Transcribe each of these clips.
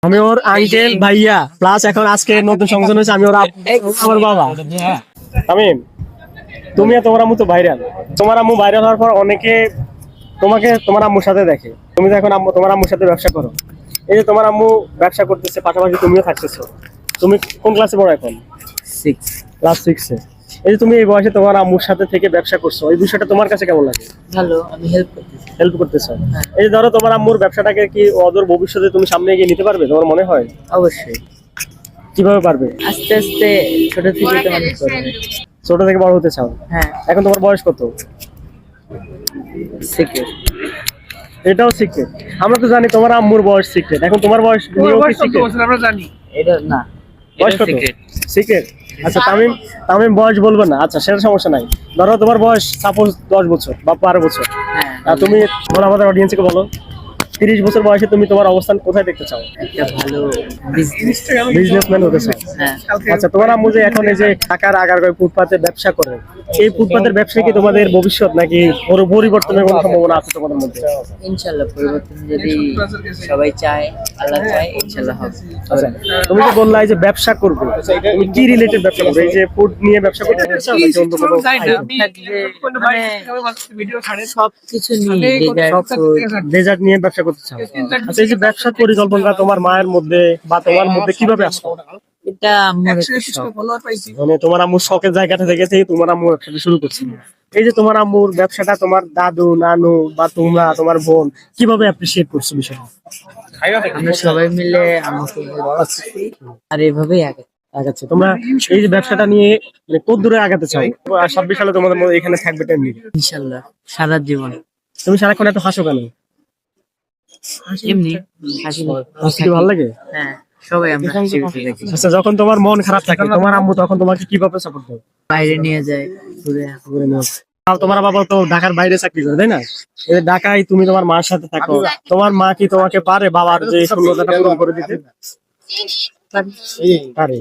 আমি ওর আঙ্কেল ভাইয়া প্লাস এখন আজকে নতুন সংযোজন হয়েছে আমি ওর আমার বাবা। আমি তুমি আর তোমার আম্মু তো ভাইরাল। তোমার আম্মু ভাইরাল হওয়ার পর অনেকে তোমাকে তোমার আম্মুর সাথে দেখে। তুমি তো এখন তোমার আম্মুর সাথে ব্যবসা করো। এই যে তোমার আম্মু ব্যবসা করতেছে পাশাপাশি তুমিও থাকতেছো। তুমি কোন ক্লাসে পড়ো এখন? 6। ক্লাস 6-এ। এই যে তুমি এই বয়সে তোমার আম্মুর সাথে থেকে ব্যবসা করছো, এই বিষয়টা তোমার কাছে কেমন লাগে? ভালো, আমি হেল্প করতেছি। হেল্প করতেছো। হ্যাঁ। এই যে ধরো তোমার আম্মুর ব্যবসাটাকে কি অদূর ভবিষ্যতে তুমি সামনে এগিয়ে নিতে পারবে তোমার মনে হয়? অবশ্যই কিভাবে পারবে? আস্তে আস্তে ছোট থেকে তো মানুষ করবে। ছোট থেকে বড় হতে চাও? হ্যাঁ, এখন তোমার বয়স কত? সিক্রেট। এটাও সিক্রেট। আমরা তো জানি তোমার আম্মুর বয়স সিক্রেট। এখন তোমার বয়স নিয়েও কি সিক্রেট? আমরা জানি এটা না, বয়স কত? সিক্রেট। সিক্রেট। আচ্ছা তামিম, তামিম বয়স বলবে না, আচ্ছা সেটা সমস্যা নাই। ধরো তোমার বয়স সাপোজ 10 বছর বা 12 বছর। হ্যাঁ, আর তুমি বলো আমাদের অডিয়েন্সকে বলো 30 বছর বয়সে তুমি তোমার অবস্থান কোথায় দেখতে চাও? একটা ভালো বিজনেস। বিজনেসম্যান হতে চাও? হ্যাঁ, আচ্ছা তোমার আম্মু যে এখন এই যে ঢাকার আগারগাঁও ফুটপাতে ব্যবসা করে, এই ফুটপাতের ব্যবসা কি তোমাদের ভবিষ্যৎ নাকি পরিবর্তনের কোনো সম্ভাবনা আছে তোমাদের মধ্যে? ইনশাল্লাহ পরিবর্তন যদি সবাই চায়, আল্লাহ চায়, ইনশাল্লাহ হবে। আচ্ছা তুমি যে বললা এই যে ব্যবসা করবে, তুমি কি রিলেটেড ব্যবসা করবে? এই যে ফুড নিয়ে ব্যবসা করতে চাও নাকি অন্য কোনো item? সবকিছু নিয়ে ডেজার্ট নিয়ে ব্যবসা করতে চাও? আচ্ছা এই যে ব্যবসার পরিকল্পনা তোমার মায়ের মধ্যে বা তোমার মধ্যে কিভাবে আসলো? এটা আমার একটা শখ। মানে তোমার আম্মুর শখের জায়গাটা থেকে তোমার আম্মু ব্যবসাটা শুরু করছে। এই যে তোমার আম্মুর ব্যবসাটা তোমার দাদু নানু বা তোমরা তোমার বোন কিভাবে অ্যাপ্রিসিয়েট করছো বিষয়টা? আমরা সবাই মিলে আমাকে help করছি। আর এভাবেই আগে আগাচ্ছে তোমরা এই যে ব্যবসাটা নিয়ে মানে কত দূরে আগাতে চাও? 26 সালে তোমাদের মধ্যে এখানে থাকবে তেমনি। ইনশাল্লাহ সারা জীবন। তুমি সারাক্ষণ এত হাসো কেন? এমনি হাসি হাসতে কি ভালো লাগে? হ্যাঁ, সবাই আমরা হাসি খুশি থাকি। আচ্ছা যখন তোমার মন খারাপ থাকে তোমার আম্মু তখন তোমাকে কিভাবে সাপোর্ট করে? বাইরে নিয়ে যায় ঘুরে। ঘুরে নিয়ে আসে। আর তোমার বাবা তো ঢাকার বাইরে চাকরি করে তাই না? এই ঢাকায় তুমি তোমার মার সাথে থাকো, তোমার মা কি তোমাকে পারে বাবার যে শূন্যতাটা পূরণ করে দিতে? পারে।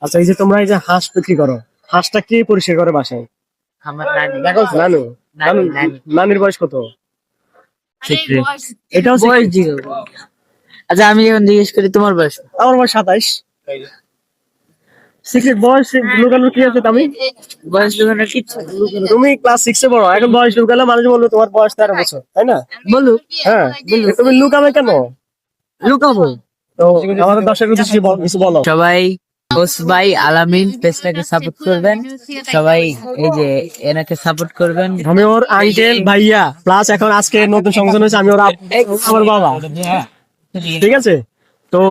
আচ্ছা এই যে তোমরা এই যে হাঁস বিক্রি করো, হাঁসটা কে পরিষ্কার করে বাসায়? আমার নানি। নানু। নানি, নানি। নানির বয়স কত? সিক্রেট। এটাও বয়স জিজ্ঞেস করো। আচ্ছা আমি এখন জিজ্ঞেস করি তোমার বয়স কত? আমার বয়স 27। সিক্রেট বয়স লুকানোর কি আছে? আমি বয়স লুকানোর কিচ্ছু নেই। তুমি ক্লাস 6-এ পড়ো, এখন বয়স লুকালে মানুষ বলবে তোমার বয়স 13 বছর তাই না? বলুক। হ্যাঁ তুমি লুকাবে কেন? লুকাবো। তো আমাদের দর্শকের উদ্দেশ্যে কিছু বলো। সবাই ওসবাই আলামিন পেজটাকে সাপোর্ট করবেন। সবাই এই যে এনাকে সাপোর্ট করবেন। আমি ওর আঙ্কেল ভাইয়া প্লাস এখন আজকে নতুন সংযোজন হয়েছে আমি ওর আমার বাবা। ঠিক আছে।